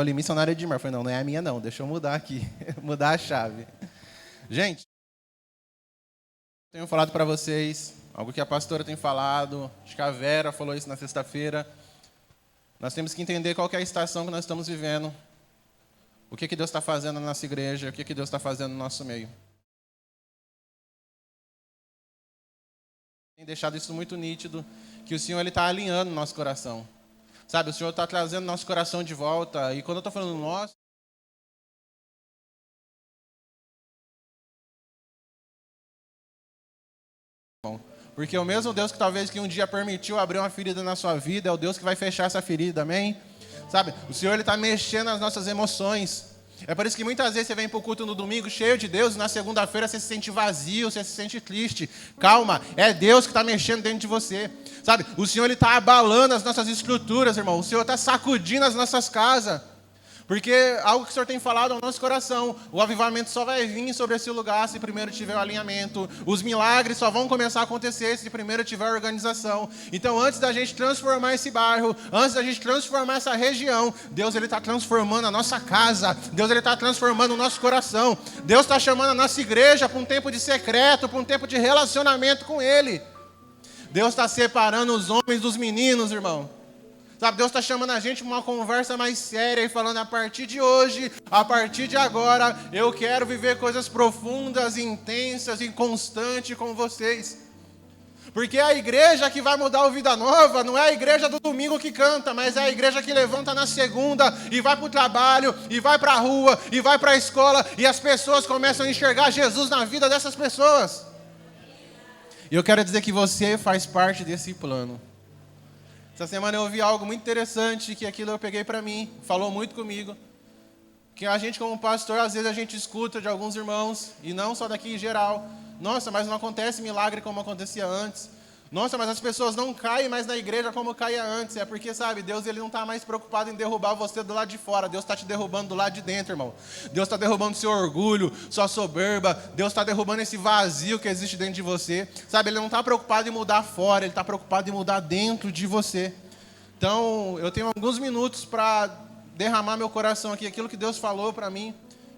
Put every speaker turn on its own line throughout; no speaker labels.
ali, missionário Edmar. Eu falei, não é a minha não, deixa eu mudar aqui, mudar a chave. Gente, tenho falado para vocês, algo que a pastora tem falado, acho que a Vera falou isso na sexta-feira. Nós temos que entender qual que é a estação que nós estamos vivendo, o que Deus está fazendo na nossa igreja, o que Deus está fazendo no nosso meio. Tem deixado isso muito nítido, que o Senhor está alinhando o nosso coração. Sabe, o Senhor está trazendo nosso coração de volta, e quando eu estou falando nós, porque o mesmo Deus que talvez que um dia permitiu abrir uma ferida na sua vida, é o Deus que vai fechar essa ferida, amém? Sabe, o Senhor está mexendo nas nossas emoções. É por isso que muitas vezes você vem para o culto no domingo cheio de Deus, e na segunda-feira você se sente vazio, você se sente triste. Calma, é Deus que está mexendo dentro de você. Sabe, o Senhor está abalando as nossas estruturas, irmão. O Senhor está sacudindo as nossas casas. Porque algo que o Senhor tem falado ao nosso coração, o avivamento só vai vir sobre esse lugar se primeiro tiver o alinhamento. Os milagres só vão começar a acontecer se primeiro tiver a organização. Então, antes da gente transformar esse bairro, antes da gente transformar essa região, Deus está transformando a nossa casa. Deus está transformando o nosso coração. Deus está chamando a nossa igreja para um tempo de secreto, para um tempo de relacionamento com Ele. Deus está separando os homens dos meninos, irmão. Sabe, Deus está chamando a gente para uma conversa mais séria e falando, a partir de hoje, a partir de agora, eu quero viver coisas profundas, intensas e constantes com vocês. Porque a igreja que vai mudar o Vida Nova não é a igreja do domingo que canta, mas é a igreja que levanta na segunda e vai para o trabalho, e vai para a rua, e vai para a escola, e as pessoas começam a enxergar Jesus na vida dessas pessoas. E eu quero dizer que você faz parte desse plano. Essa semana eu ouvi algo muito interessante, que aquilo eu peguei para mim, falou muito comigo. Que a gente como pastor, às vezes a gente escuta de alguns irmãos, e não só daqui em geral. Nossa, mas não acontece milagre como acontecia antes. Nossa, mas as pessoas não caem mais na igreja como caía antes. É porque, sabe, Deus ele não está mais preocupado em derrubar você do lado de fora. Deus está te derrubando do lado de dentro, irmão. Deus está derrubando seu orgulho, sua soberba. Deus está derrubando esse vazio que existe dentro de você. Sabe, Ele não está preocupado em mudar fora, Ele está preocupado em mudar dentro de você. Então, eu tenho alguns minutos para derramar meu coração aqui, aquilo que Deus falou para mim,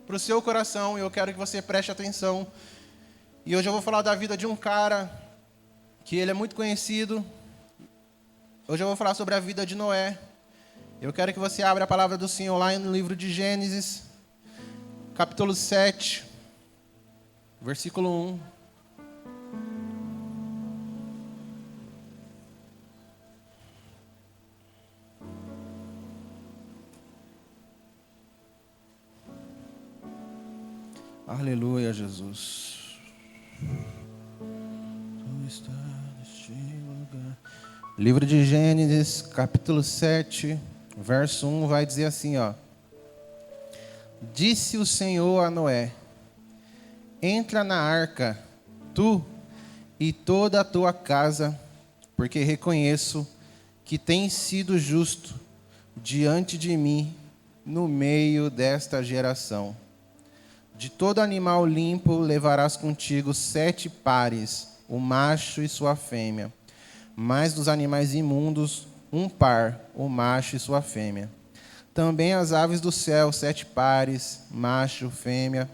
para o seu coração, e eu quero que você preste atenção. E hoje eu vou falar da vida de um cara que ele é muito conhecido. Hoje eu vou falar sobre a vida de Noé. Eu quero que você abra a palavra do Senhor lá no livro de Gênesis, capítulo 7, versículo 1. Aleluia, Jesus. Livro de Gênesis, capítulo 7, verso 1, vai dizer assim, ó. Disse o Senhor a Noé, entra na arca, tu e toda a tua casa, porque reconheço que tens sido justo diante de mim no meio desta geração. De todo animal limpo levarás contigo 7 pares, o macho e sua fêmea. Mas dos animais imundos, 1 par, o macho e sua fêmea. Também as aves do céu, 7 pares, macho, fêmea,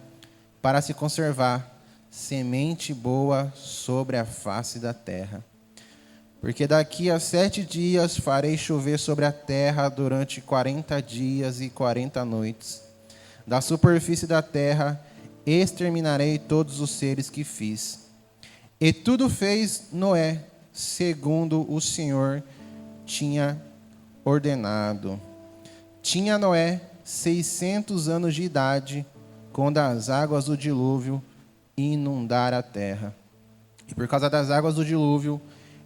para se conservar semente boa sobre a face da terra. Porque daqui a 7 dias farei chover sobre a terra durante 40 dias e 40 noites. Da superfície da terra exterminarei todos os seres que fiz. E tudo fez Noé, segundo o Senhor tinha ordenado. Tinha Noé 600 anos de idade, quando as águas do dilúvio inundaram a terra. E por causa das águas do dilúvio,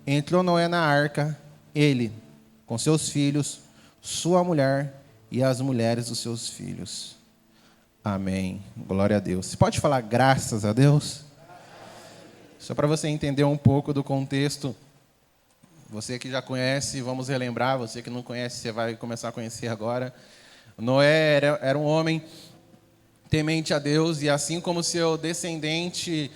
entrou Noé na arca, ele, com seus filhos, sua mulher e as mulheres dos seus filhos. Amém. Glória a Deus. Você pode falar graças a Deus? Só para você entender um pouco do contexto, você que já conhece, vamos relembrar, você que não conhece, você vai começar a conhecer agora. Noé era um homem temente a Deus, e assim como seu descendente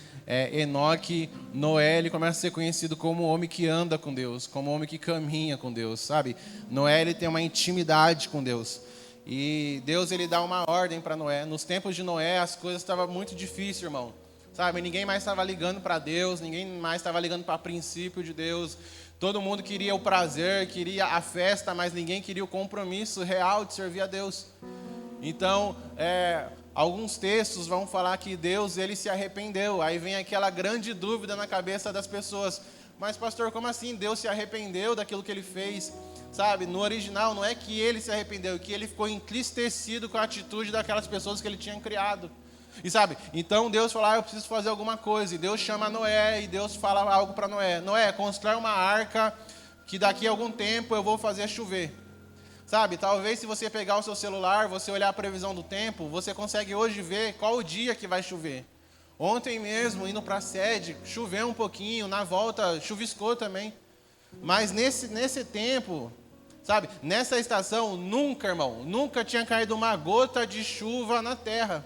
Enoque, Noé ele começa a ser conhecido como um homem que anda com Deus, como um homem que caminha com Deus, sabe? Noé ele tem uma intimidade com Deus. E Deus, ele dá uma ordem para Noé. Nos tempos de Noé, as coisas estavam muito difíceis, irmão. Sabe, ninguém mais estava ligando para Deus, ninguém mais estava ligando para o princípio de Deus. Todo mundo queria o prazer, queria a festa, mas ninguém queria o compromisso real de servir a Deus. Então, alguns textos vão falar que Deus, ele se arrependeu. Aí vem aquela grande dúvida na cabeça das pessoas. Mas, pastor, como assim Deus se arrependeu daquilo que ele fez? Sabe, no original não é que ele se arrependeu, é que ele ficou entristecido com a atitude daquelas pessoas que ele tinha criado. E sabe, então Deus falou, eu preciso fazer alguma coisa. E Deus chama Noé, e Deus fala algo para Noé. Noé, constrói uma arca, que daqui a algum tempo eu vou fazer chover. Sabe, talvez se você pegar o seu celular, você olhar a previsão do tempo, você consegue hoje ver qual o dia que vai chover. Ontem mesmo, indo para a sede, choveu um pouquinho, na volta chuviscou também. Mas nesse tempo, sabe, nessa estação, nunca, irmão, nunca tinha caído uma gota de chuva na terra.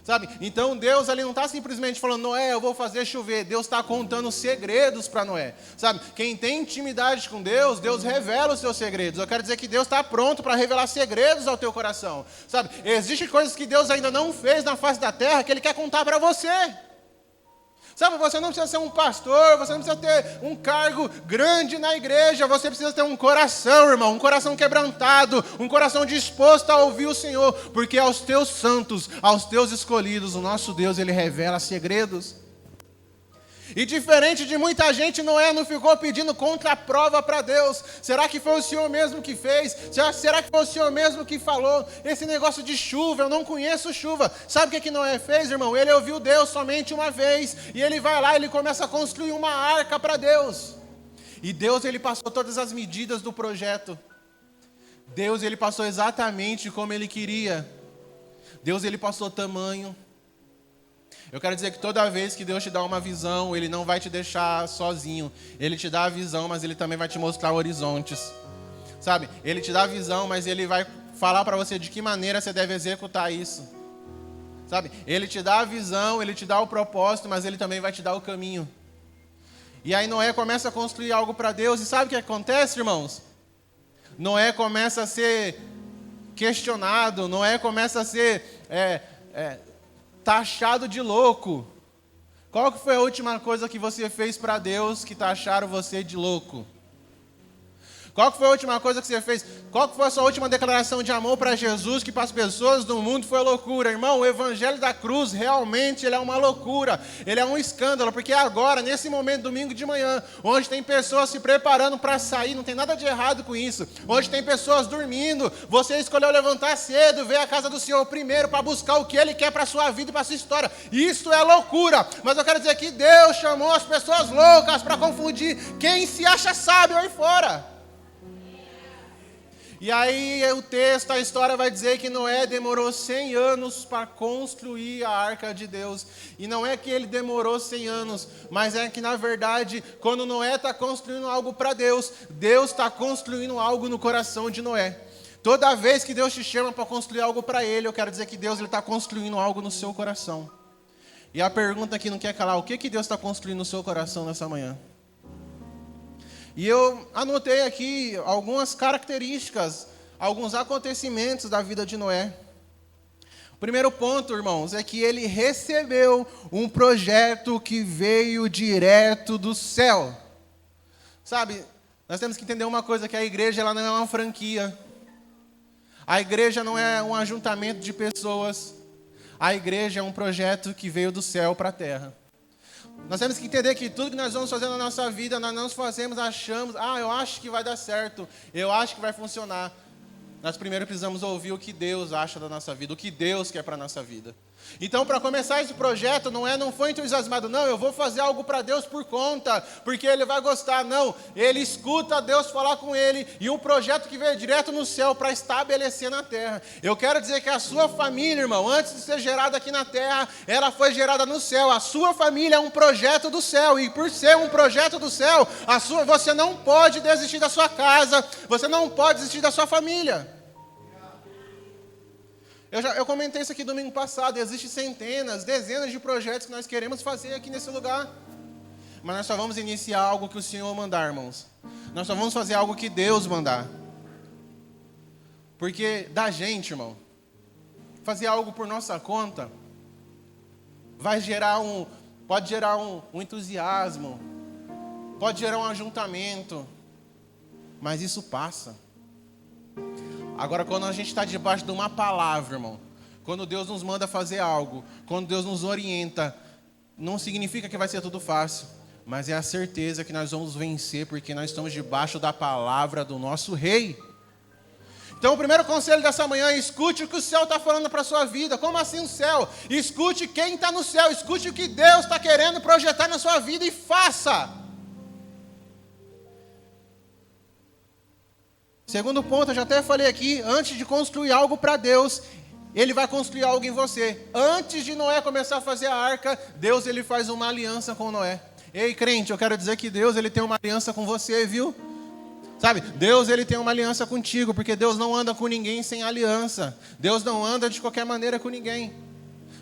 Sabe? Então Deus ali não está simplesmente falando, Noé, eu vou fazer chover. Deus está contando segredos para Noé. Sabe? Quem tem intimidade com Deus, Deus revela os seus segredos. Eu quero dizer que Deus está pronto para revelar segredos ao teu coração. Sabe? Existem coisas que Deus ainda não fez na face da terra que Ele quer contar para você. Sabe, você não precisa ser um pastor, você não precisa ter um cargo grande na igreja, você precisa ter um coração, irmão, um coração quebrantado, um coração disposto a ouvir o Senhor, porque aos teus santos, aos teus escolhidos, o nosso Deus, Ele revela segredos. E diferente de muita gente, Noé não ficou pedindo contraprova para Deus. Será que foi o Senhor mesmo que fez? Será que foi o Senhor mesmo que falou? Esse negócio de chuva, eu não conheço chuva. Sabe o que Noé fez, irmão? Ele ouviu Deus somente uma vez. E ele vai lá, ele começa a construir uma arca para Deus. E Deus, ele passou todas as medidas do projeto. Deus, ele passou exatamente como ele queria. Deus, ele passou tamanho. Eu quero dizer que toda vez que Deus te dá uma visão, Ele não vai te deixar sozinho. Ele te dá a visão, mas Ele também vai te mostrar horizontes. Sabe? Ele te dá a visão, mas Ele vai falar para você de que maneira você deve executar isso. Sabe? Ele te dá a visão, Ele te dá o propósito, mas Ele também vai te dar o caminho. E aí Noé começa a construir algo para Deus. E sabe o que acontece, irmãos? Noé começa a ser questionado. Noé começa a ser... taxado de louco. Qual que foi a última coisa que você fez para Deus que taxaram você de louco? Qual que foi a última coisa que você fez? Qual que foi a sua última declaração de amor para Jesus que para as pessoas do mundo foi loucura? Irmão, o evangelho da cruz realmente ele é uma loucura. Ele é um escândalo, porque agora, nesse momento, domingo de manhã, onde tem pessoas se preparando para sair, não tem nada de errado com isso. Onde tem pessoas dormindo, você escolheu levantar cedo, ver a casa do Senhor primeiro para buscar o que Ele quer para a sua vida e para a sua história. Isso é loucura. Mas eu quero dizer que Deus chamou as pessoas loucas para confundir quem se acha sábio aí fora. E aí o texto, a história vai dizer que Noé demorou 100 anos para construir a arca de Deus. E não é que ele demorou 100 anos, mas é que na verdade, quando Noé está construindo algo para Deus, Deus está construindo algo no coração de Noé. Toda vez que Deus te chama para construir algo para Ele, eu quero dizer que Deus está construindo algo no seu coração. E a pergunta que não quer calar, o que Deus está construindo no seu coração nessa manhã? E eu anotei aqui algumas características, alguns acontecimentos da vida de Noé. O primeiro ponto, irmãos, é que ele recebeu um projeto que veio direto do céu. Sabe, nós temos que entender uma coisa, que a igreja ela não é uma franquia. A igreja não é um ajuntamento de pessoas. A igreja é um projeto que veio do céu para a terra. Nós temos que entender que tudo que nós vamos fazer na nossa vida, nós não fazemos, achamos, eu acho que vai dar certo, eu acho que vai funcionar. Nós primeiro precisamos ouvir o que Deus acha da nossa vida, o que Deus quer para a nossa vida. Então, para começar esse projeto, não foi entusiasmado, não, eu vou fazer algo para Deus por conta, porque Ele vai gostar, não. Ele escuta Deus falar com ele, e um projeto que veio direto no céu para estabelecer na terra. Eu quero dizer que a sua família, irmão, antes de ser gerada aqui na terra, ela foi gerada no céu. A sua família é um projeto do céu, e por ser um projeto do céu, você não pode desistir da sua casa, você não pode desistir da sua família. Eu comentei isso aqui domingo passado, existem centenas, dezenas de projetos que nós queremos fazer aqui nesse lugar. Mas nós só vamos iniciar algo que o Senhor mandar, irmãos. Nós só vamos fazer algo que Deus mandar. Porque da gente, irmão, fazer algo por nossa conta pode gerar um entusiasmo, pode gerar um ajuntamento, mas isso passa. Agora, quando a gente está debaixo de uma palavra, irmão, quando Deus nos manda fazer algo, quando Deus nos orienta, não significa que vai ser tudo fácil, mas é a certeza que nós vamos vencer, porque nós estamos debaixo da palavra do nosso Rei. Então, o primeiro conselho dessa manhã é: escute o que o céu está falando para a sua vida. Como assim o céu? Escute quem está no céu, escute o que Deus está querendo projetar na sua vida e faça. Segundo ponto, eu já até falei aqui, antes de construir algo para Deus, Ele vai construir algo em você. Antes de Noé começar a fazer a arca, Deus ele faz uma aliança com Noé. Ei, crente, eu quero dizer que Deus ele tem uma aliança com você, viu? Sabe, Deus ele tem uma aliança contigo, porque Deus não anda com ninguém sem aliança. Deus não anda de qualquer maneira com ninguém.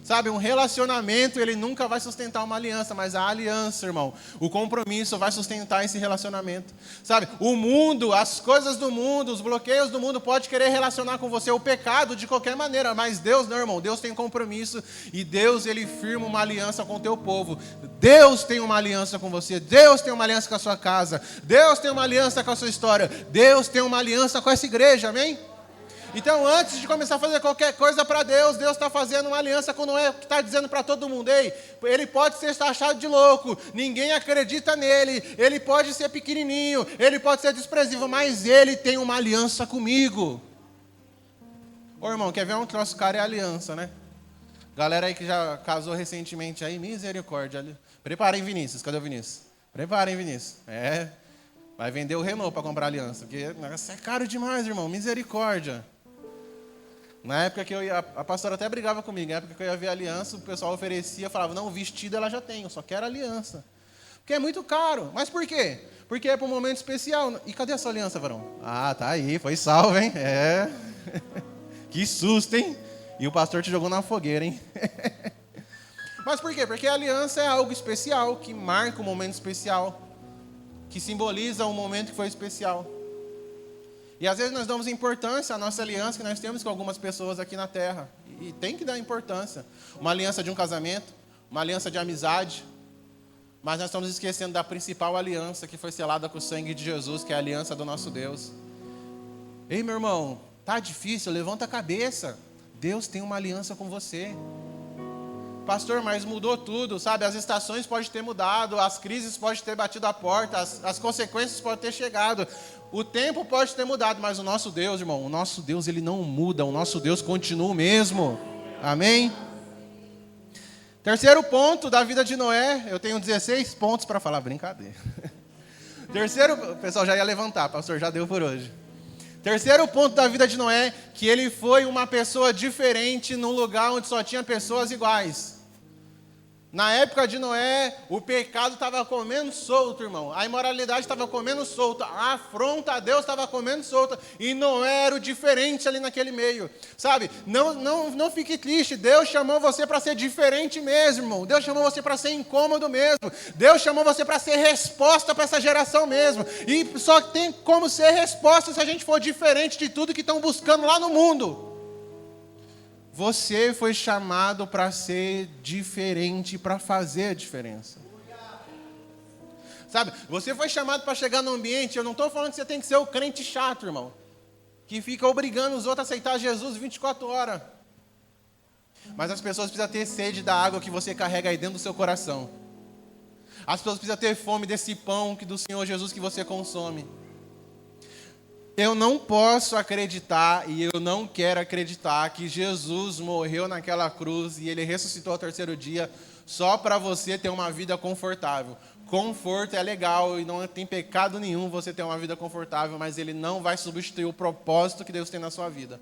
Sabe, um relacionamento, ele nunca vai sustentar uma aliança, mas a aliança, irmão, o compromisso vai sustentar esse relacionamento. Sabe, o mundo, as coisas do mundo, os bloqueios do mundo pode querer relacionar com você, o pecado de qualquer maneira, mas Deus não, irmão, Deus tem compromisso e Deus, ele firma uma aliança com o teu povo. Deus tem uma aliança com você, Deus tem uma aliança com a sua casa, Deus tem uma aliança com a sua história, Deus tem uma aliança com essa igreja, amém? Então, antes de começar a fazer qualquer coisa para Deus, Deus está fazendo uma aliança com Noé, que está dizendo para todo mundo: ei, ele pode ser taxado de louco, ninguém acredita nele, ele pode ser pequenininho, ele pode ser desprezível, mas ele tem uma aliança comigo. Ô irmão, quer ver um troço cara é aliança, né? Galera aí que já casou recentemente aí, misericórdia. Preparem, Vinícius, cadê o Vinícius? Preparem, Vinícius. Vai vender o Renault para comprar aliança, porque é caro demais, irmão, misericórdia. Na época que eu ia, a pastora até brigava comigo, na época que eu ia ver a aliança, o pessoal oferecia, falava: não, o vestido ela já tem, eu só quero aliança. Porque é muito caro. Mas por quê? Porque é para um momento especial. E cadê a sua aliança, varão? Ah, tá aí, foi salvo, hein? Que susto, hein? E o pastor te jogou na fogueira, hein? Mas por quê? Porque a aliança é algo especial, que marca um momento especial, que simboliza um momento que foi especial. E às vezes nós damos importância à nossa aliança que nós temos com algumas pessoas aqui na terra. E tem que dar importância. Uma aliança de um casamento, uma aliança de amizade. Mas nós estamos esquecendo da principal aliança que foi selada com o sangue de Jesus, que é a aliança do nosso Deus. Ei, meu irmão, tá difícil, levanta a cabeça. Deus tem uma aliança com você. Pastor, mas mudou tudo, sabe? As estações podem ter mudado, as crises podem ter batido a porta, as consequências podem ter chegado. O tempo pode ter mudado, mas o nosso Deus, irmão, o nosso Deus, ele não muda, o nosso Deus continua o mesmo. Amém? Terceiro ponto da vida de Noé, eu tenho 16 pontos para falar, brincadeira. Terceiro, o pessoal já ia levantar, pastor, já deu por hoje. Terceiro ponto da vida de Noé, que ele foi uma pessoa diferente num lugar onde só tinha pessoas iguais. Na época de Noé, o pecado estava comendo solto, irmão. A imoralidade estava comendo solta. A afronta a Deus estava comendo solta. E Noé era o diferente ali naquele meio. Sabe? Não fique triste. Deus chamou você para ser diferente mesmo, irmão. Deus chamou você para ser incômodo mesmo. Deus chamou você para ser resposta para essa geração mesmo. E só tem como ser resposta se a gente for diferente de tudo que estão buscando lá no mundo. Você foi chamado para ser diferente, para fazer a diferença. Sabe, você foi chamado para chegar no ambiente, eu não estou falando que você tem que ser o crente chato, irmão, que fica obrigando os outros a aceitar Jesus 24 horas. Mas as pessoas precisam ter sede da água que você carrega aí dentro do seu coração. As pessoas precisam ter fome desse pão do Senhor Jesus que você consome. Eu não posso acreditar e eu não quero acreditar que Jesus morreu naquela cruz e Ele ressuscitou ao terceiro dia só para você ter uma vida confortável. Conforto é legal e não tem pecado nenhum você ter uma vida confortável, mas Ele não vai substituir o propósito que Deus tem na sua vida.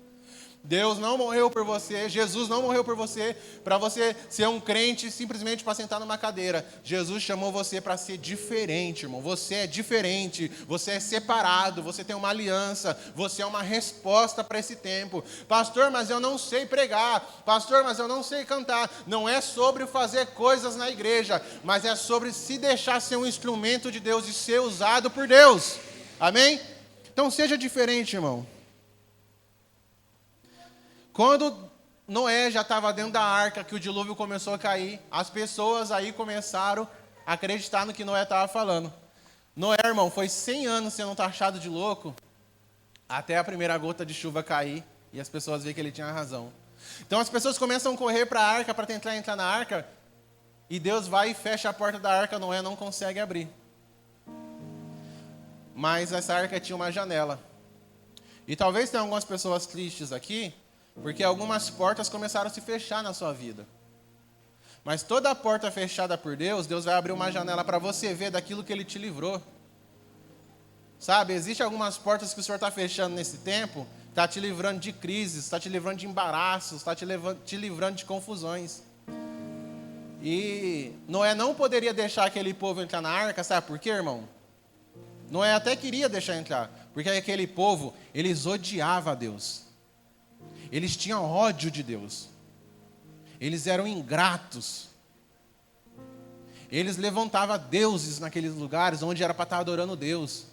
Deus não morreu por você, Jesus não morreu por você, para você ser um crente simplesmente para sentar numa cadeira. Jesus chamou você para ser diferente, irmão. Você é diferente, você é separado, você tem uma aliança, você é uma resposta para esse tempo. Pastor, mas eu não sei pregar. Pastor, mas eu não sei cantar. Não é sobre fazer coisas na igreja, mas é sobre se deixar ser um instrumento de Deus e ser usado por Deus. Amém? Então seja diferente, irmão. Quando Noé já estava dentro da arca, que o dilúvio começou a cair, as pessoas aí começaram a acreditar no que Noé estava falando. Noé, irmão, foi 100 anos sendo taxado de louco, até a primeira gota de chuva cair, e as pessoas veem que ele tinha razão. Então as pessoas começam a correr para a arca, para tentar entrar na arca, e Deus vai e fecha a porta da arca, Noé não consegue abrir. Mas essa arca tinha uma janela. E talvez tenha algumas pessoas tristes aqui, porque algumas portas começaram a se fechar na sua vida. Mas toda porta fechada por Deus, Deus vai abrir uma janela para você ver daquilo que Ele te livrou. Sabe, existem algumas portas que o Senhor está fechando nesse tempo, está te livrando de crises, está te livrando de embaraços, está te livrando de confusões. E Noé não poderia deixar aquele povo entrar na arca, sabe por quê, irmão? Noé até queria deixar entrar, porque aquele povo, eles odiavam a Deus. Eles tinham ódio de Deus. Eles eram ingratos. Eles levantavam deuses naqueles lugares onde era para estar adorando Deus.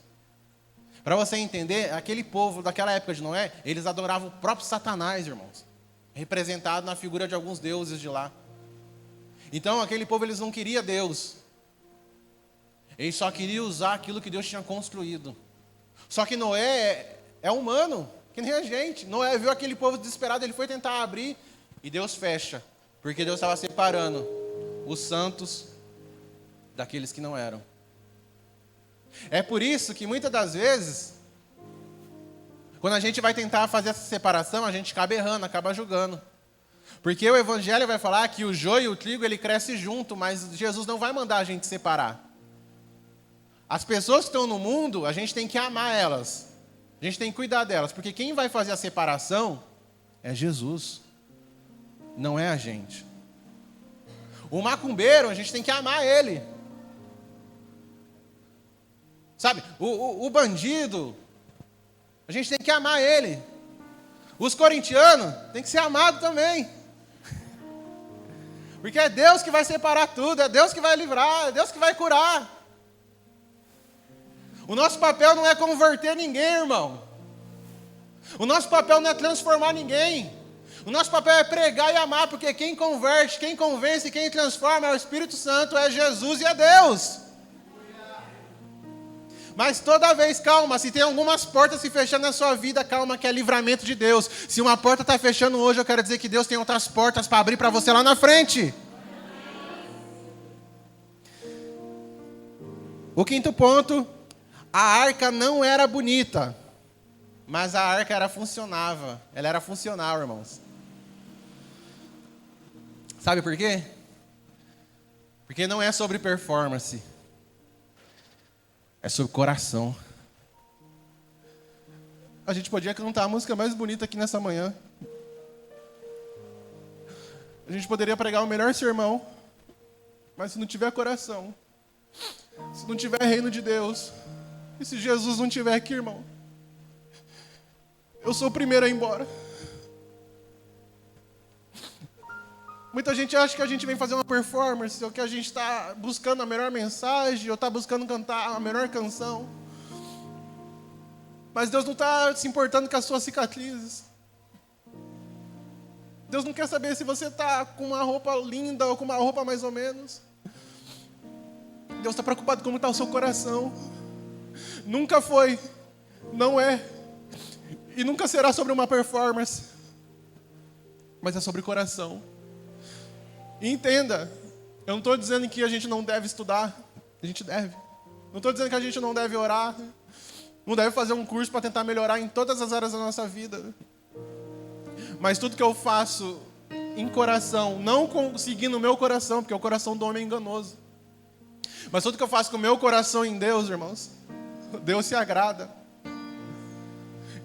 Para você entender, aquele povo daquela época de Noé, eles adoravam o próprio Satanás, irmãos. Representado na figura de alguns deuses de lá. Então, aquele povo, eles não queriam Deus. Eles só queriam usar aquilo que Deus tinha construído. Só que Noé é humano, que nem a gente. Noé viu aquele povo desesperado, ele foi tentar abrir e Deus fecha. Porque Deus estava separando os santos daqueles que não eram. É por isso que muitas das vezes, quando a gente vai tentar fazer essa separação, a gente acaba errando, acaba julgando. Porque o Evangelho vai falar que o joio e o trigo, ele cresce junto, mas Jesus não vai mandar a gente separar. As pessoas que estão no mundo, a gente tem que amar elas. A gente tem que cuidar delas, porque quem vai fazer a separação é Jesus, não é a gente. O macumbeiro, a gente tem que amar ele. Sabe, o bandido, a gente tem que amar ele. Os corintianos, tem que ser amado também. Porque é Deus que vai separar tudo, é Deus que vai livrar, é Deus que vai curar. O nosso papel não é converter ninguém, irmão. O nosso papel não é transformar ninguém. O nosso papel é pregar e amar, porque quem converte, quem convence, quem transforma é o Espírito Santo, é Jesus e é Deus. Mas toda vez, calma, se tem algumas portas se fechando na sua vida, calma que é livramento de Deus. Se uma porta está fechando hoje, eu quero dizer que Deus tem outras portas para abrir para você lá na frente. O quinto ponto, a arca não era bonita, mas a arca era funcionava. Ela era funcional, irmãos. Sabe por quê? Porque não é sobre performance. É sobre coração. A gente podia cantar a música mais bonita aqui nessa manhã. A gente poderia pregar o melhor sermão. Mas se não tiver coração, se não tiver reino de Deus, e se Jesus não estiver aqui, irmão, eu sou o primeiro a ir embora. Muita gente acha que a gente vem fazer uma performance, ou que a gente está buscando a melhor mensagem, ou está buscando cantar a melhor canção. Mas Deus não está se importando com as suas cicatrizes. Deus não quer saber se você está com uma roupa linda ou com uma roupa mais ou menos. Deus está preocupado com como está o seu coração. Nunca foi, não é, e nunca será sobre uma performance, mas é sobre coração. E entenda, eu não estou dizendo que a gente não deve estudar, a gente deve. Não estou dizendo que a gente não deve orar, não deve fazer um curso para tentar melhorar em todas as áreas da nossa vida. Mas tudo que eu faço em coração, não seguindo o meu coração, porque o coração do homem é enganoso. Mas tudo que eu faço com o meu coração em Deus, irmãos, Deus se agrada.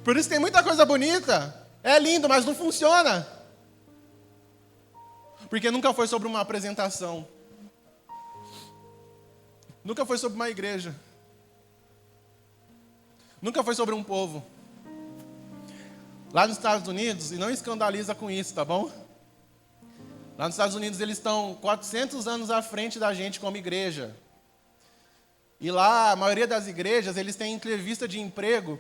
Por isso tem muita coisa bonita, é lindo, mas não funciona. Porque nunca foi sobre uma apresentação. Nunca foi sobre uma igreja. Nunca foi sobre um povo. Lá nos Estados Unidos, e não escandaliza com isso, tá bom? Lá nos Estados Unidos eles estão 400 anos à frente da gente como igreja. E lá, a maioria das igrejas, eles têm entrevista de emprego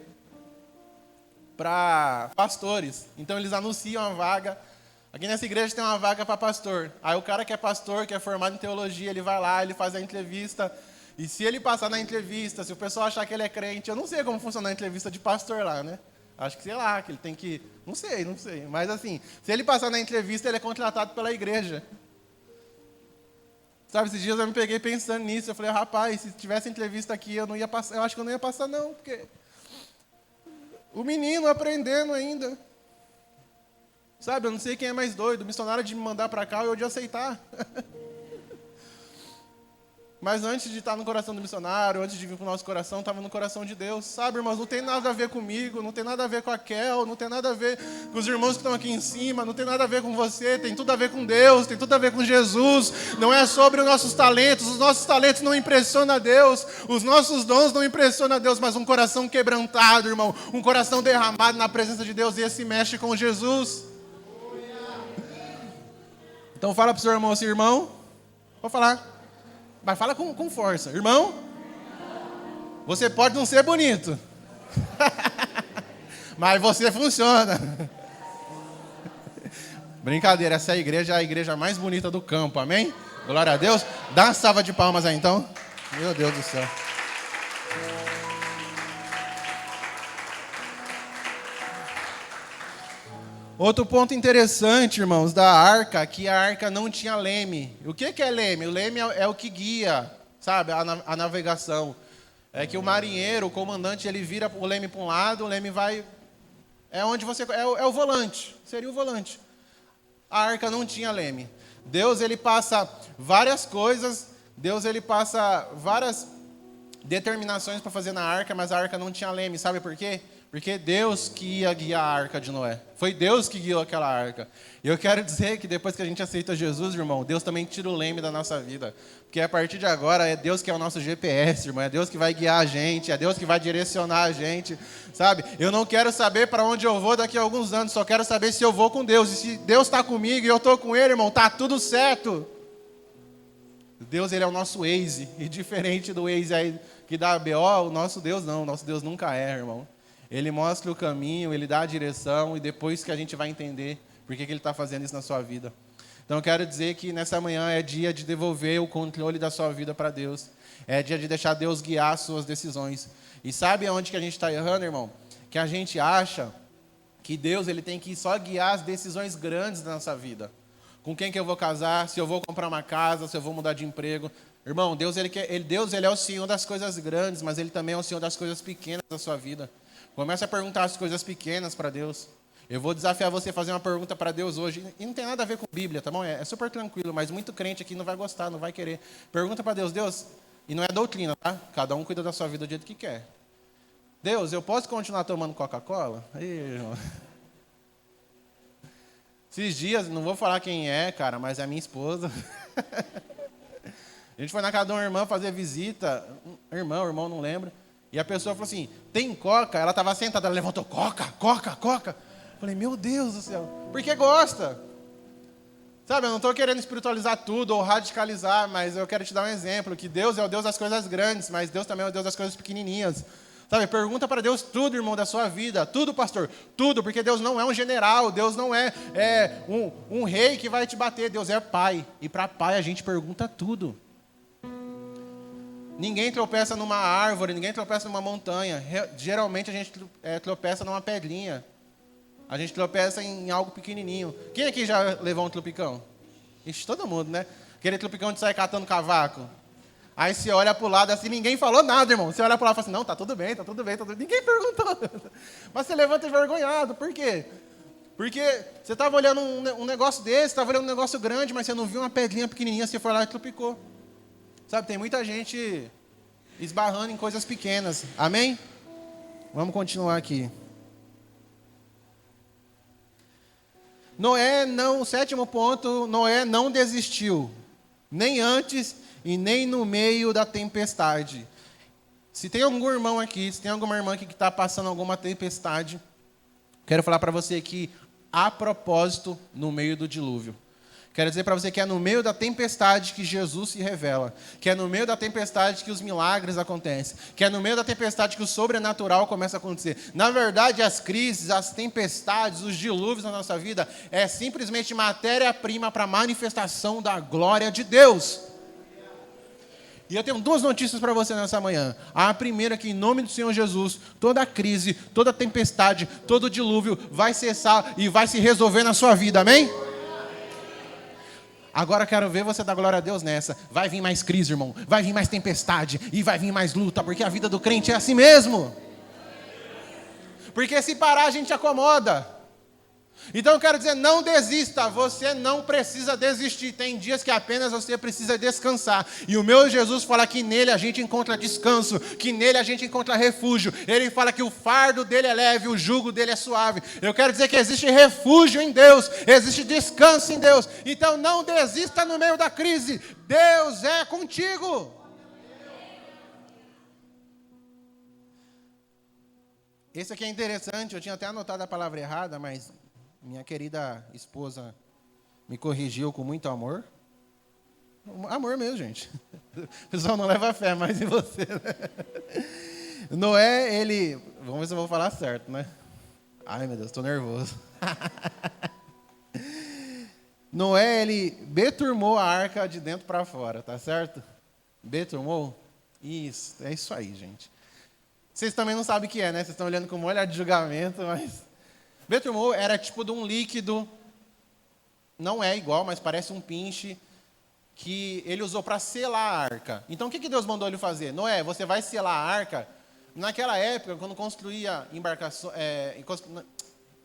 para pastores. Então eles anunciam a vaga. Aqui nessa igreja tem uma vaga para pastor. Aí o cara que é pastor, que é formado em teologia, ele vai lá, ele faz a entrevista. E se ele passar na entrevista, se o pessoal achar que ele é crente, eu não sei como funciona a entrevista de pastor lá, né? Acho que, sei lá, que ele tem que... Não sei. Mas assim, se ele passar na entrevista, ele é contratado pela igreja. Sabe, esses dias eu me peguei pensando nisso. Eu falei, rapaz, se tivesse entrevista aqui, eu não ia passar. Eu acho que eu não ia passar, não, porque... O menino aprendendo ainda. Sabe, eu não sei quem é mais doido. O missionário de me mandar para cá ou eu de aceitar. Mas antes de estar no coração do missionário, antes de vir para o nosso coração, estava no coração de Deus. Sabe, irmãos, não tem nada a ver comigo, não tem nada a ver com a Kel, não tem nada a ver com os irmãos que estão aqui em cima, não tem nada a ver com você, tem tudo a ver com Deus, tem tudo a ver com Jesus. Não é sobre os nossos talentos não impressionam a Deus, os nossos dons não impressionam a Deus, mas um coração quebrantado, irmão, um coração derramado na presença de Deus, e esse mexe com Jesus. Então fala para o seu irmão assim, irmão, vou falar. Mas fala com força. Irmão, você pode não ser bonito. Mas você funciona. Brincadeira, essa igreja é a igreja mais bonita do campo, amém? Glória a Deus. Dá uma salva de palmas aí então. Meu Deus do céu. Outro ponto interessante, irmãos, da arca, que a arca não tinha leme. O que é leme? O leme é o que guia, sabe, a navegação. É que o marinheiro, o comandante, ele vira o leme para um lado, o leme vai... É onde você... É o volante, seria o volante. A arca não tinha leme. Deus, ele passa várias coisas, Deus, ele passa várias determinações para fazer na arca, mas a arca não tinha leme. Sabe por quê? Porque Deus que ia guiar a arca de Noé. Foi Deus que guiou aquela arca. E eu quero dizer que depois que a gente aceita Jesus, irmão, Deus também tira o leme da nossa vida. Porque a partir de agora é Deus que é o nosso GPS, irmão. É Deus que vai guiar a gente, é Deus que vai direcionar a gente, sabe? Eu não quero saber para onde eu vou daqui a alguns anos, só quero saber se eu vou com Deus. E se Deus está comigo e eu estou com Ele, irmão, tá tudo certo. Deus, ele é o nosso Waze. E diferente do Waze aí que dá BO, o nosso Deus não. O nosso Deus nunca erra, irmão. Ele mostra o caminho, ele dá a direção, e depois que a gente vai entender por que ele está fazendo isso na sua vida. Então, eu quero dizer que nessa manhã é dia de devolver o controle da sua vida para Deus. É dia de deixar Deus guiar as suas decisões. E sabe aonde que a gente está errando, irmão? Que a gente acha que Deus, ele tem que só guiar as decisões grandes da nossa vida. Com quem que eu vou casar, se eu vou comprar uma casa, se eu vou mudar de emprego. Irmão, Deus, ele é o Senhor das coisas grandes, mas ele também é o Senhor das coisas pequenas da sua vida. Comece a perguntar as coisas pequenas para Deus. Eu vou desafiar você a fazer uma pergunta para Deus hoje. E não tem nada a ver com Bíblia, tá bom? É super tranquilo, mas muito crente aqui não vai gostar, não vai querer. Pergunta para Deus, Deus, e não é doutrina, tá? Cada um cuida da sua vida do jeito que quer. Deus, eu posso continuar tomando Coca-Cola? Irmão. Esses dias, não vou falar quem é, cara, mas é a minha esposa. A gente foi na casa de uma irmã fazer visita. Irmão, não lembro. E a pessoa falou assim, tem coca? Ela estava sentada, ela levantou, coca. Falei, meu Deus do céu, porque gosta. Sabe, eu não estou querendo espiritualizar tudo ou radicalizar, mas eu quero te dar um exemplo, que Deus é o Deus das coisas grandes, mas Deus também é o Deus das coisas pequenininhas. Sabe, pergunta para Deus tudo, irmão, da sua vida, tudo, pastor, tudo, porque Deus não é um general, Deus não é um rei que vai te bater, Deus é pai, e para pai a gente pergunta tudo. Ninguém tropeça numa árvore, ninguém tropeça numa montanha. Geralmente a gente tropeça numa pedrinha. A gente tropeça em algo pequenininho. Quem aqui já levou um tropicão? Ixi, todo mundo, né? Aquele tropicão de sair catando cavaco. Aí você olha para o lado assim, ninguém falou nada, irmão. Você olha para o lado e fala assim, não, tá tudo bem. Ninguém perguntou. Mas você levanta envergonhado. Por quê? Porque você estava olhando um negócio desse, estava olhando um negócio grande, mas você não viu uma pedrinha pequenininha, você foi lá e tropicou. Sabe, tem muita gente esbarrando em coisas pequenas. Amém? Vamos continuar aqui. O sétimo ponto, Noé não desistiu. Nem antes e nem no meio da tempestade. Se tem algum irmão aqui, se tem alguma irmã aqui que está passando alguma tempestade, quero falar para você que há propósito no meio do dilúvio. Quero dizer para você que é no meio da tempestade que Jesus se revela. Que é no meio da tempestade que os milagres acontecem. Que é no meio da tempestade que o sobrenatural começa a acontecer. Na verdade, as crises, as tempestades, os dilúvios na nossa vida é simplesmente matéria-prima para a manifestação da glória de Deus. E eu tenho duas notícias para você nessa manhã. A primeira é que, em nome do Senhor Jesus, toda crise, toda tempestade, todo dilúvio vai cessar e vai se resolver na sua vida, amém? Agora quero ver você dar glória a Deus nessa. Vai vir mais crise, irmão. Vai vir mais tempestade. E vai vir mais luta, porque a vida do crente é assim mesmo. Porque se parar, a gente acomoda. Então eu quero dizer, não desista, você não precisa desistir. Tem dias que apenas você precisa descansar. E o meu Jesus fala que nele a gente encontra descanso, que nele a gente encontra refúgio. Ele fala que o fardo dele é leve, o jugo dele é suave. Eu quero dizer que existe refúgio em Deus, existe descanso em Deus. Então não desista no meio da crise, Deus é contigo. Esse aqui é interessante, eu tinha até anotado a palavra errada, mas minha querida esposa me corrigiu com muito amor. Amor mesmo, gente. O pessoal não leva fé mais em você, né? Noé, ele... Vamos ver se eu vou falar certo, né? Ai, meu Deus, estou nervoso. Noé, ele beturmou a arca de dentro para fora, tá certo? Beturmou? Isso, é isso aí, gente. Vocês também não sabem o que é, né? Vocês estão olhando com um olhar de julgamento, mas... Beturmou era tipo de um líquido, não é igual, mas parece um pinche, que ele usou para selar a arca. Então o que Deus mandou ele fazer? Noé, você vai selar a arca. Naquela época, quando construía embarcação,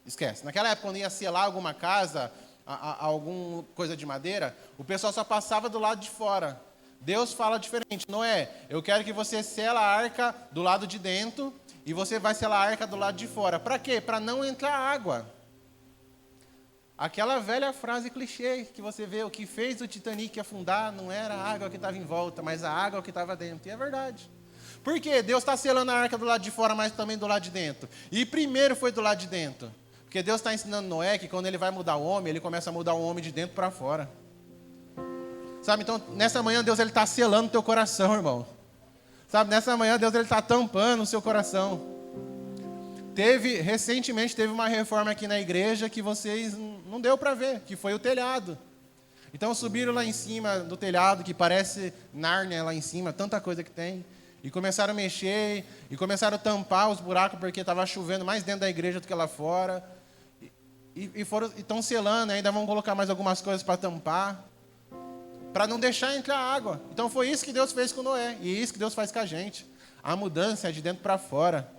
esquece, naquela época quando ia selar alguma casa, alguma coisa de madeira, o pessoal só passava do lado de fora. Deus fala diferente, Noé, eu quero que você sela a arca do lado de dentro, e você vai selar a arca do lado de fora. Para quê? Para não entrar água. Aquela velha frase clichê que você vê, o que fez o Titanic afundar não era a água que estava em volta, mas a água que estava dentro. E é verdade. Por quê? Deus está selando a arca do lado de fora, mas também do lado de dentro. E primeiro foi do lado de dentro. Porque Deus está ensinando Noé que quando ele vai mudar o homem, ele começa a mudar o homem de dentro para fora. Sabe, então, nessa manhã Deus está selando o teu coração, irmão. Sabe, nessa manhã Deus está tampando o seu coração. Recentemente teve uma reforma aqui na igreja que vocês não deu para ver, que foi o telhado. Então subiram lá em cima do telhado, que parece Nárnia lá em cima, tanta coisa que tem. E começaram a mexer, e começaram a tampar os buracos, porque estava chovendo mais dentro da igreja do que lá fora. E estão selando, ainda vão colocar mais algumas coisas para tampar, para não deixar entrar água. Então foi isso que Deus fez com Noé, e é isso que Deus faz com a gente. A mudança é de dentro para fora.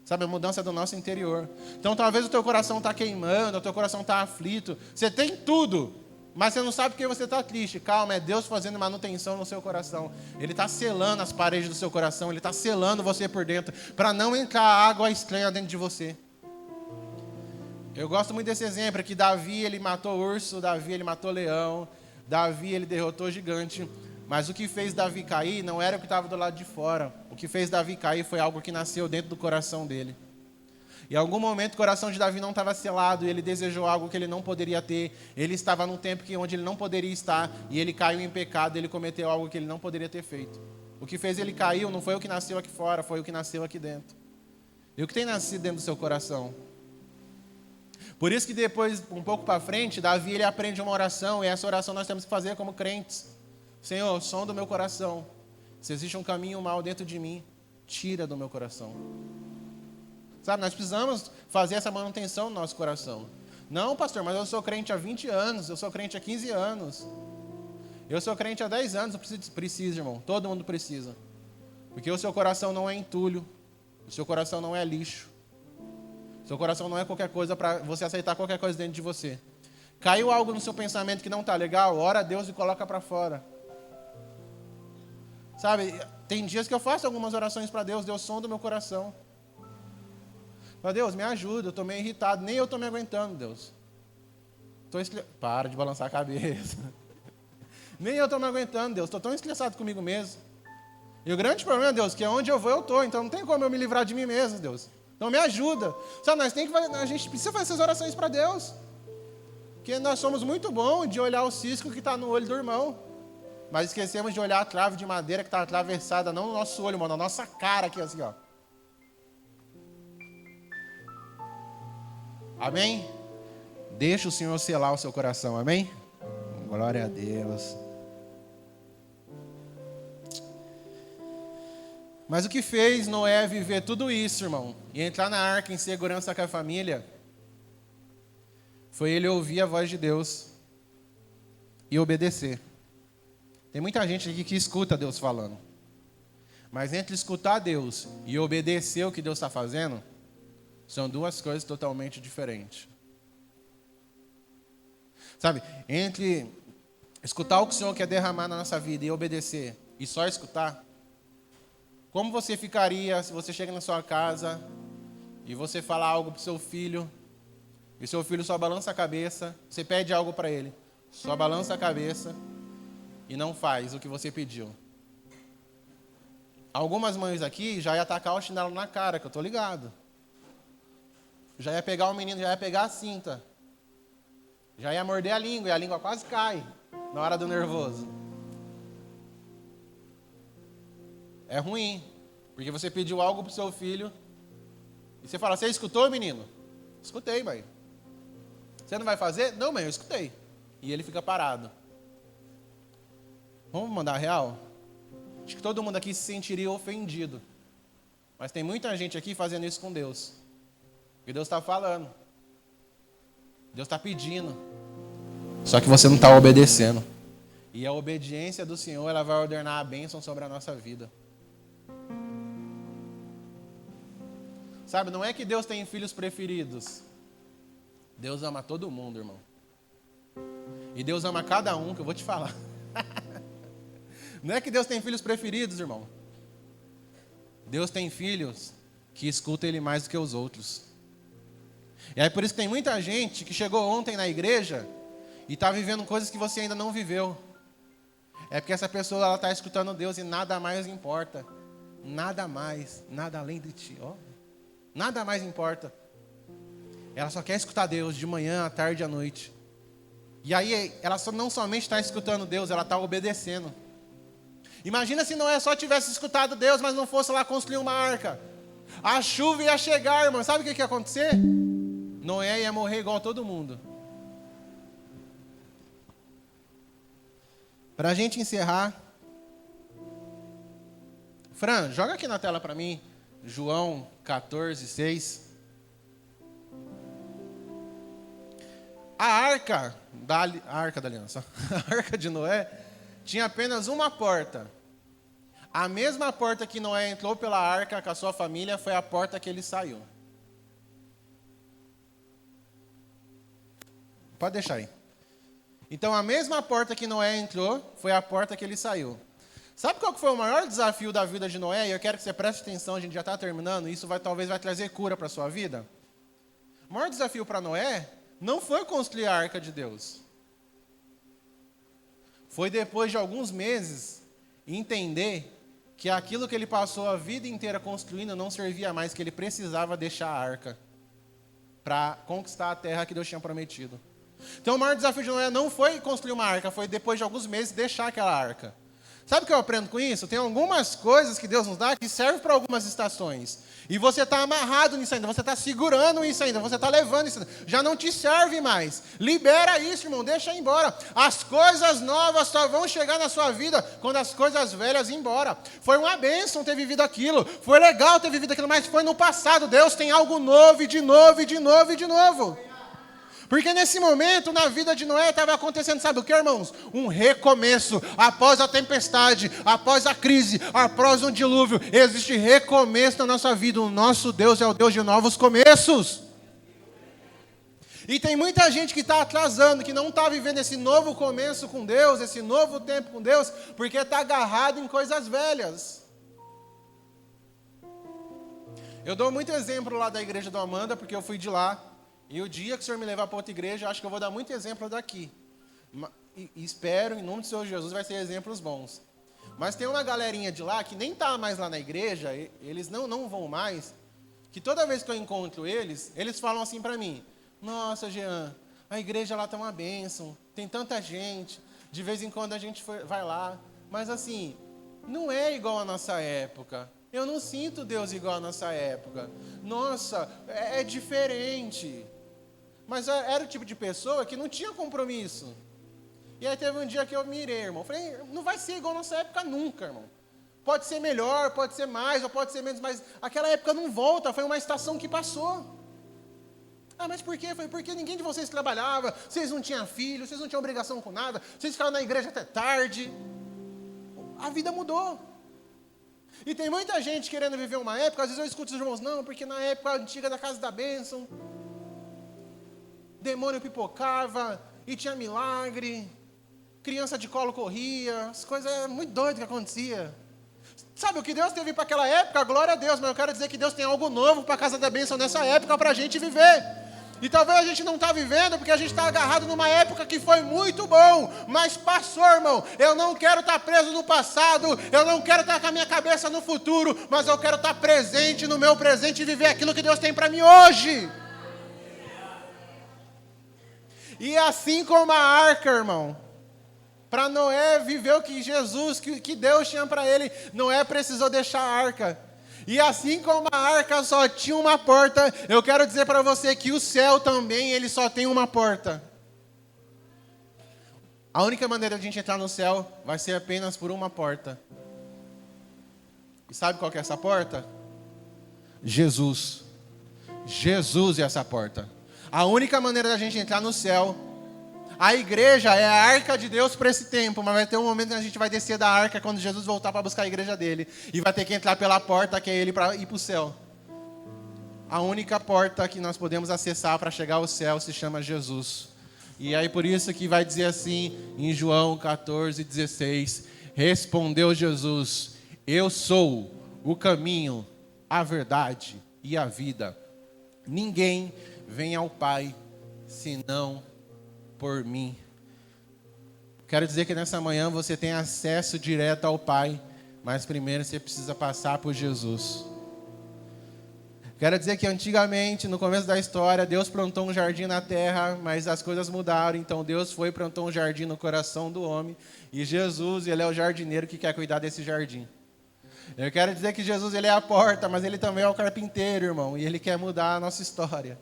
Sabe, a mudança é do nosso interior. Então talvez o teu coração está queimando, o teu coração está aflito. Você tem tudo, mas você não sabe porque você está triste. Calma, é Deus fazendo manutenção no seu coração. Ele está selando as paredes do seu coração, Ele está selando você por dentro, para não entrar água estranha dentro de você. Eu gosto muito desse exemplo, que Davi, ele matou urso, Davi, ele matou leão, Davi, ele derrotou gigante, mas o que fez Davi cair não era o que estava do lado de fora. O que fez Davi cair foi algo que nasceu dentro do coração dele. Em algum momento o coração de Davi não estava selado, e ele desejou algo que ele não poderia ter. Ele estava num tempo onde ele não poderia estar, e ele caiu em pecado, ele cometeu algo que ele não poderia ter feito. O que fez ele cair não foi o que nasceu aqui fora, foi o que nasceu aqui dentro. E o que tem nascido dentro do seu coração? Por isso que depois, um pouco para frente, Davi ele aprende uma oração, e essa oração nós temos que fazer como crentes. Senhor, som do meu coração. Se existe um caminho mal dentro de mim, tira do meu coração. Sabe, nós precisamos fazer essa manutenção no nosso coração. Não, pastor, mas eu sou crente há 20 anos, eu sou crente há 15 anos. Eu sou crente há 10 anos, preciso, irmão. Todo mundo precisa. Porque o seu coração não é entulho. O seu coração não é lixo. O seu coração não é qualquer coisa para você aceitar qualquer coisa dentro de você. Caiu algo no seu pensamento que não está legal, ora a Deus e coloca para fora. Sabe, tem dias que eu faço algumas orações para Deus, Deus som do meu coração. Fala, Deus, me ajuda, eu estou meio irritado, nem eu estou me aguentando, Deus. Para de balançar a cabeça. Nem eu estou me aguentando, Deus, estou tão estressado comigo mesmo. E o grande problema, Deus, é que onde eu vou, eu estou, então não tem como eu me livrar de mim mesmo, Deus. Então me ajuda. Sabe, a gente precisa fazer essas orações para Deus. Porque nós somos muito bons de olhar o cisco que está no olho do irmão. Mas esquecemos de olhar a trave de madeira que está atravessada, não no nosso olho, mano, na nossa cara aqui, assim, ó. Amém? Deixa o Senhor selar o seu coração, amém? Glória a Deus. Mas o que fez Noé viver tudo isso, irmão, e entrar na arca em segurança com a família, foi ele ouvir a voz de Deus e obedecer. Tem muita gente aqui que escuta Deus falando. Mas entre escutar Deus e obedecer o que Deus está fazendo, são duas coisas totalmente diferentes. Sabe, entre escutar o que o Senhor quer derramar na nossa vida e obedecer, e só escutar, como você ficaria se você chega na sua casa e você fala algo para o seu filho, e seu filho só balança a cabeça, você pede algo para ele, só balança a cabeça e não faz o que você pediu. Algumas mães aqui já ia tacar o chinelo na cara, que eu estou ligado. Já ia pegar o menino, já ia pegar a cinta. Já ia morder a língua, e a língua quase cai na hora do nervoso. É ruim, porque você pediu algo para o seu filho, e você fala, você escutou, menino? Escutei, mãe. Você não vai fazer? Não, mãe, eu escutei. E ele fica parado. Vamos mandar real? Acho que todo mundo aqui se sentiria ofendido. Mas tem muita gente aqui fazendo isso com Deus. Porque Deus está falando. Deus está pedindo. Só que você não está obedecendo. E a obediência do Senhor, ela vai ordenar a bênção sobre a nossa vida. Sabe, não é que Deus tem filhos preferidos. Deus ama todo mundo, irmão. E Deus ama cada um, que eu vou te falar. Não é que Deus tem filhos preferidos, irmão. Deus tem filhos que escutam Ele mais do que os outros. E aí por isso que tem muita gente que chegou ontem na igreja e está vivendo coisas que você ainda não viveu. É porque essa pessoa ela está escutando Deus e nada mais importa. Nada mais, nada além de ti. Ó. Nada mais importa. Ela só quer escutar Deus de manhã, à tarde e à noite. E aí ela não somente está escutando Deus, ela está obedecendo. Imagina se Noé só tivesse escutado Deus, mas não fosse lá construir uma arca. A chuva ia chegar, irmão. Sabe o que ia acontecer? Noé ia morrer igual a todo mundo. Para a gente encerrar, Fran, joga aqui na tela para mim, João 14, 6. A arca da aliança, a arca de Noé, tinha apenas uma porta. A mesma porta que Noé entrou pela arca com a sua família foi a porta que ele saiu. Pode deixar aí. Então, a mesma porta que Noé entrou foi a porta que ele saiu. Sabe qual que foi o maior desafio da vida de Noé? E eu quero que você preste atenção, a gente já está terminando. Isso talvez vai trazer cura para a sua vida. O maior desafio para Noé não foi construir a arca de Deus. Foi depois de alguns meses entender que aquilo que ele passou a vida inteira construindo não servia mais, que ele precisava deixar a arca para conquistar a terra que Deus tinha prometido. Então o maior desafio de Noé não foi construir uma arca, foi depois de alguns meses deixar aquela arca. Sabe o que eu aprendo com isso? Tem algumas coisas que Deus nos dá que servem para algumas estações. E você está amarrado nisso ainda, você está segurando isso ainda, você está levando isso ainda. Já não te serve mais. Libera isso, irmão, deixa ir embora. As coisas novas só vão chegar na sua vida quando as coisas velhas ir embora. Foi uma bênção ter vivido aquilo, foi legal ter vivido aquilo, mas foi no passado. Deus tem algo novo, e de novo, e de novo, e de novo. Porque nesse momento, na vida de Noé, estava acontecendo, sabe o que, irmãos? Um recomeço. Após a tempestade, após a crise, após um dilúvio, existe recomeço na nossa vida. O nosso Deus é o Deus de novos começos. E tem muita gente que está atrasando, que não está vivendo esse novo começo com Deus, esse novo tempo com Deus, porque está agarrado em coisas velhas. Eu dou muito exemplo lá da igreja do Amanda, porque eu fui de lá. E o dia que o Senhor me levar para outra igreja, eu acho que eu vou dar muito exemplo daqui. E espero, em nome do Senhor Jesus, vai ser exemplos bons. Mas tem uma galerinha de lá, que nem está mais lá na igreja, eles não vão mais, que toda vez que eu encontro eles falam assim para mim, nossa, Jean, A igreja lá está uma bênção, tem tanta gente, de vez em quando a gente vai lá, mas assim, não é igual à nossa época. Eu não sinto Deus igual à nossa época. Nossa, é diferente. Mas era o tipo de pessoa que não tinha compromisso. E aí teve um dia que eu mirei, irmão. Falei, não vai ser igual à nossa época nunca, irmão. Pode ser melhor, pode ser mais, ou pode ser menos, mas aquela época não volta, foi uma estação que passou. Ah, mas por quê? Foi porque ninguém de vocês trabalhava, vocês não tinham filho, vocês não tinham obrigação com nada, vocês ficavam na igreja até tarde. A vida mudou. E tem muita gente querendo viver uma época, às vezes eu escuto os irmãos, não, porque na época antiga da casa da bênção, demônio pipocava, e tinha milagre, criança de colo corria, as coisas muito doidas que acontecia. Sabe o que Deus teve para aquela época? Glória a Deus, mas eu quero dizer que Deus tem algo novo para a casa da bênção nessa época para a gente viver. E talvez a gente não está vivendo porque a gente está agarrado numa época que foi muito bom, mas passou, irmão. Eu não quero estar preso no passado, eu não quero estar com a minha cabeça no futuro, mas eu quero estar presente no meu presente e viver aquilo que Deus tem para mim hoje. E assim como a arca, irmão, para Noé viver o que Jesus, que Deus tinha para ele, Noé precisou deixar a arca. E assim como a arca só tinha uma porta, eu quero dizer para você que o céu também, ele só tem uma porta. A única maneira de a gente entrar no céu vai ser apenas por uma porta. E sabe qual que é essa porta? Jesus. Jesus é essa porta. A única maneira da gente entrar no céu, a igreja é a arca de Deus para esse tempo, mas vai ter um momento que a gente vai descer da arca quando Jesus voltar para buscar a igreja dele. E vai ter que entrar pela porta que é ele para ir para o céu. A única porta que nós podemos acessar para chegar ao céu se chama Jesus. E aí por isso que vai dizer assim em João 14:16, respondeu Jesus, eu sou o caminho, a verdade e a vida. Ninguém vem ao Pai senão por mim. Quero dizer que nessa manhã você tem acesso direto ao Pai, mas primeiro você precisa passar por Jesus. Quero dizer que antigamente, no começo da história, Deus plantou um jardim na terra, mas as coisas mudaram, então Deus foi e plantou um jardim no coração do homem, e Jesus, ele é o jardineiro que quer cuidar desse jardim. Eu quero dizer que Jesus, ele é a porta, mas ele também é o carpinteiro, irmão, e ele quer mudar a nossa história.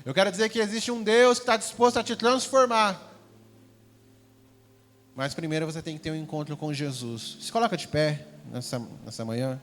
Eu quero dizer que existe um Deus que está disposto a te transformar. Mas primeiro você tem que ter um encontro com Jesus. Se coloca de pé nessa manhã.